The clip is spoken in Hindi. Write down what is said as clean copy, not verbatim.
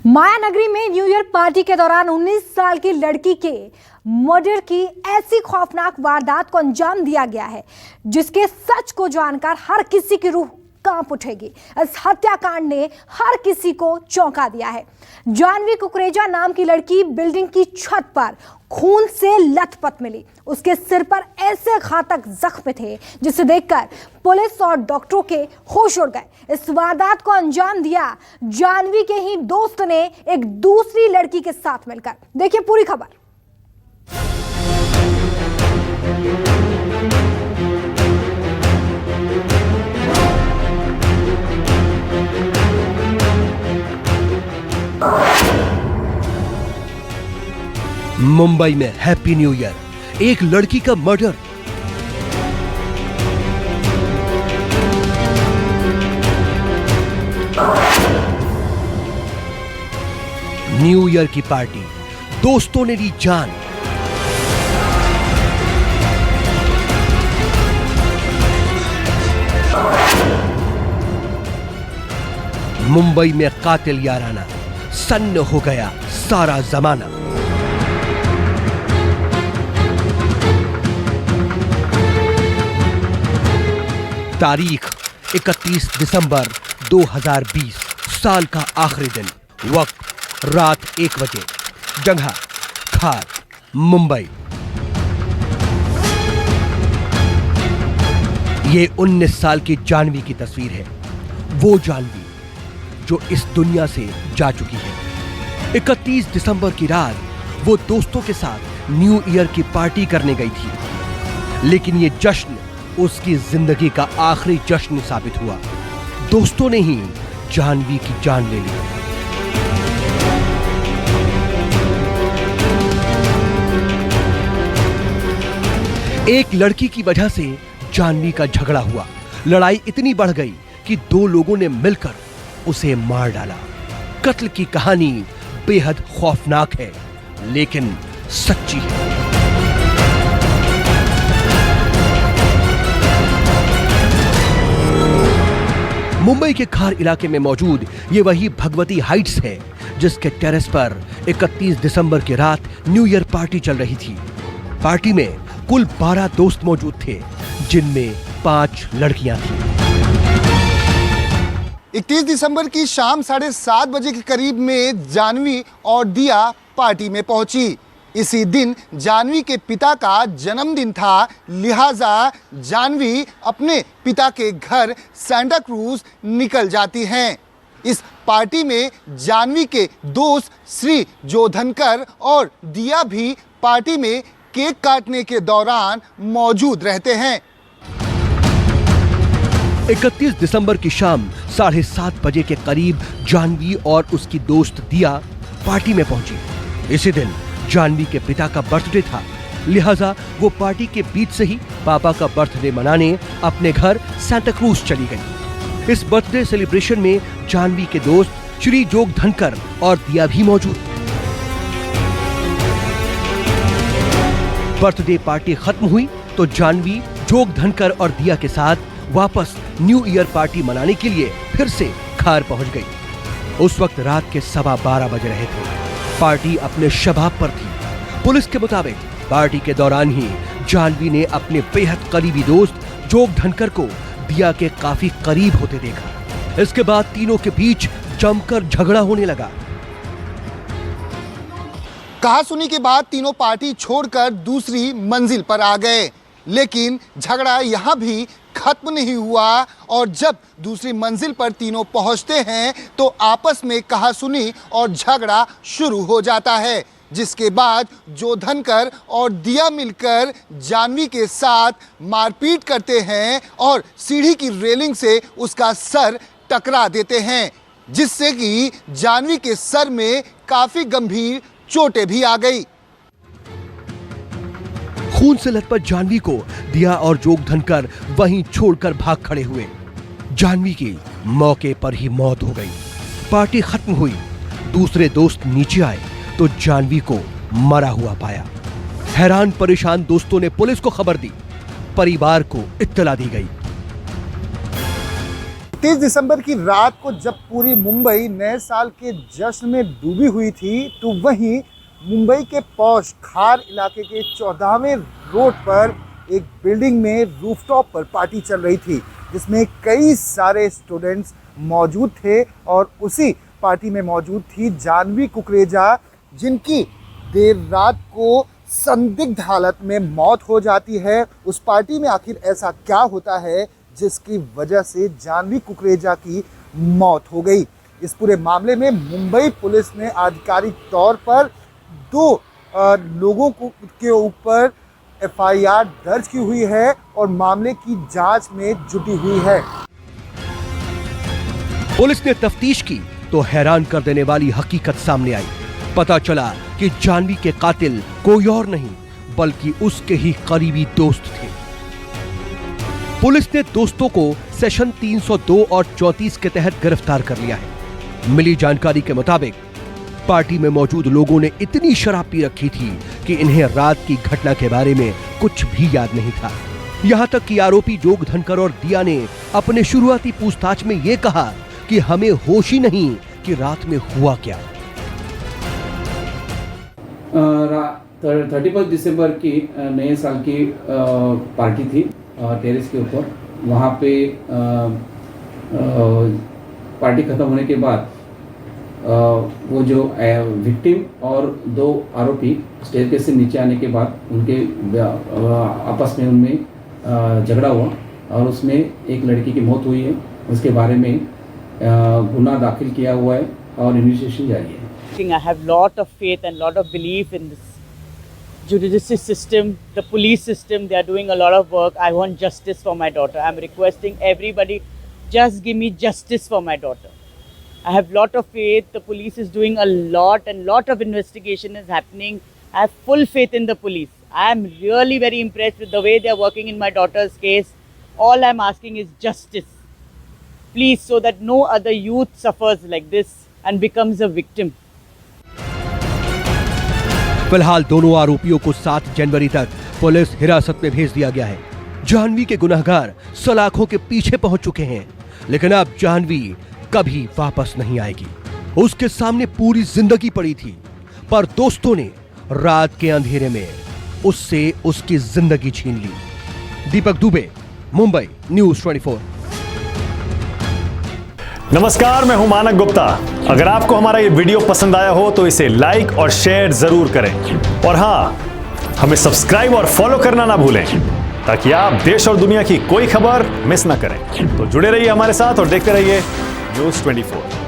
मायानगरी में न्यू ईयर पार्टी के दौरान 19 साल की लड़की के मर्डर की ऐसी खौफनाक वारदात को अंजाम दिया गया है जिसके सच को जानकर हर किसी की रूह कांप उठेगी। इस हत्याकांड ने हर किसी को चौंका दिया है। जानवी कुकरेजा नाम की लड़की बिल्डिंग की छत पर खून से लथपथ मिली। उसके सिर पर ऐसे घातक जख्म थे जिसे देखकर पुलिस और डॉक्टरों के होश उड़ गए। इस वारदात को अंजाम दिया जानवी के ही दोस्त ने एक दूसरी लड़की के साथ मिलकर। देखिए पूरी खबर। मुंबई में हैप्पी न्यू ईयर, एक लड़की का मर्डर। न्यू ईयर की पार्टी, दोस्तों ने ली जान। मुंबई में कातिल याराना, सन्न हो गया सारा जमाना। तारीख 31 दिसंबर 2020, साल का आखिरी दिन। वक्त रात 1 बजे। जगह खार, मुंबई। ये 19 साल की जानवी की तस्वीर है। वो जानवी जो इस दुनिया से जा चुकी है। 31 दिसंबर की रात वो दोस्तों के साथ न्यू ईयर की पार्टी करने गई थी, लेकिन ये जश्न उसकी जिंदगी का आखिरी जश्न साबित हुआ। दोस्तों ने ही जानवी की जान ले ली। एक लड़की की वजह से जानवी का झगड़ा हुआ। लड़ाई इतनी बढ़ गई कि 2 लोगों ने मिलकर उसे मार डाला। कत्ल की कहानी बेहद खौफनाक है, लेकिन सच्ची है। मुंबई के खार इलाके में मौजूद ये वही भगवती हाइट्स है जिसके टेरेस पर 31 दिसंबर की रात न्यू ईयर पार्टी चल रही थी। पार्टी में कुल 12 दोस्त मौजूद थे, जिनमें 5 लड़कियां थीं। 31 दिसंबर की शाम 7:30 बजे के करीब में जानवी और दिया पार्टी में पहुंची। इसी दिन जानवी के पिता का जन्मदिन था, लिहाजा जानवी अपने पिता के घर सांता क्रूज निकल जाती हैं। इस पार्टी में जानवी के दोस्त श्री जोधनकर और दिया भी पार्टी में केक काटने के दौरान मौजूद रहते हैं। 31 दिसंबर की शाम 7:30 बजे के करीब जानवी और उसकी दोस्त दिया पार्टी में पहुंची। इसी दिन जानवी के पिता का बर्थडे था, लिहाजा वो पार्टी के बीच से ही पापा का बर्थडे मनाने अपने घर सांता क्रूज चली गई। इस बर्थडे सेलिब्रेशन में जानवी के दोस्त श्री जोग धनकर और दिया भी मौजूद। बर्थडे पार्टी खत्म हुई तो जानवी जोग धनकर और दिया के साथ वापस न्यू ईयर पार्टी मनाने के लिए फिर से खार पहुंच गई। उस वक्त रात के 12:15 बज रहे थे। पार्टी अपने शबाब पर थी। पुलिस के मुताबिक पार्टी के दौरान ही जानवी ने अपने बेहद करीबी दोस्त जोग धनकर को दिया के काफी करीब होते देखा। इसके बाद तीनों के बीच जमकर झगड़ा होने लगा। कहासुनी के बाद तीनों पार्टी छोड़कर दूसरी मंजिल पर आ गए, लेकिन झगड़ा यहाँ भी खत्म नहीं हुआ और जब दूसरी मंजिल पर तीनों पहुंचते हैं तो आपस में कहासुनी और झगड़ा शुरू हो जाता है, जिसके बाद जोधनकर और दिया मिलकर जानवी के साथ मारपीट करते हैं और सीढ़ी की रेलिंग से उसका सर टकरा देते हैं, जिससे कि जानवी के सर में काफी गंभीर चोटें भी आ गई। खून से लथपथ जानवी को दिया और जोग धनकर वहीं छोड़कर भाग खड़े हुए। जानवी की मौके पर ही मौत हो गई। पार्टी खत्म हुई। दूसरे दोस्त नीचे आए तो जानवी को मरा हुआ पाया। हैरान परेशान दोस्तों ने पुलिस को खबर दी। परिवार को इत्तला दी गई। 30 दिसंबर की रात को जब पूरी मुंबई नए साल के जश्न में डूबी हुई थी, तो वहीं मुंबई के पौष खार इलाके के 14वें रोड पर एक बिल्डिंग में रूफटॉप पर पार्टी चल रही थी, जिसमें कई सारे स्टूडेंट्स मौजूद थे और उसी पार्टी में मौजूद थी जानवी कुकरेजा, जिनकी देर रात को संदिग्ध हालत में मौत हो जाती है। उस पार्टी में आखिर ऐसा क्या होता है जिसकी वजह से जानवी कुकरेजा की मौत हो गई? इस पूरे मामले में मुंबई पुलिस ने आधिकारिक तौर पर 2 लोगों के ऊपर FIR दर्ज की हुई है और मामले की जांच में जुटी हुई है। पुलिस ने तफ्तीश की तो हैरान कर देने वाली हकीकत सामने आई। पता चला कि जानवी के कातिल कोई और नहीं बल्कि उसके ही करीबी दोस्त थे। पुलिस ने दोस्तों को सेक्शन 302 और 34 के तहत गिरफ्तार कर लिया है। मिली जानकारी के मुताबिक पार्टी में मौजूद लोगों ने इतनी शराब पी रखी थी कि इन्हें रात की घटना के बारे में कुछ भी याद नहीं था। यहां तक कि आरोपी जोग धनकर और दिया ने अपने शुरुआती पूछताछ में यह कहा कि हमें होश ही नहीं कि रात में हुआ क्या। 31 दिसंबर की नए साल की पार्टी थी टेरेस के ऊपर। वहाँ पे पार्टी ख़त्म होने के बाद वो जो विक्टिम और 2 आरोपी स्टेयरकेस से नीचे आने के बाद उनके आपस में उनमें झगड़ा हुआ और उसमें एक लड़की की मौत हुई है। उसके बारे में गुना दाखिल किया हुआ है और इन्वेस्टिगेशन जारी है। I have lot of faith and lot of belief in this judicial system, the police system. They are doing a lot of work. I want justice for my daughter. I'm requesting everybody, just give me justice for my daughter. I have lot of faith. The police is doing a lot and lot of investigation is happening. I have full faith in the police. I am really very impressed with the way they are working in my daughter's case. All I'm asking is justice. Please, so that no other youth suffers like this and becomes a victim. फिलहाल दोनों आरोपियों को 7 जनवरी तक पुलिस हिरासत में भेज दिया गया है। जानवी के गुनहगार सलाखों के पीछे पहुंच चुके हैं, लेकिन अब जानवी कभी वापस नहीं आएगी। उसके सामने पूरी जिंदगी पड़ी थी, पर दोस्तों ने रात के अंधेरे में उससे उसकी जिंदगी छीन ली। दीपक दुबे, मुंबई, न्यूज़ 24। नमस्कार, मैं हूं मानक गुप्ता। अगर आपको हमारा ये वीडियो पसंद आया हो तो इसे लाइक और शेयर जरूर करें और हाँ, हमें सब्सक्राइब और फॉलो करना ना भूलें ताकि आप देश और दुनिया की कोई खबर मिस ना करें। तो जुड़े रहिए हमारे साथ और देखते रहिए न्यूज़ 24।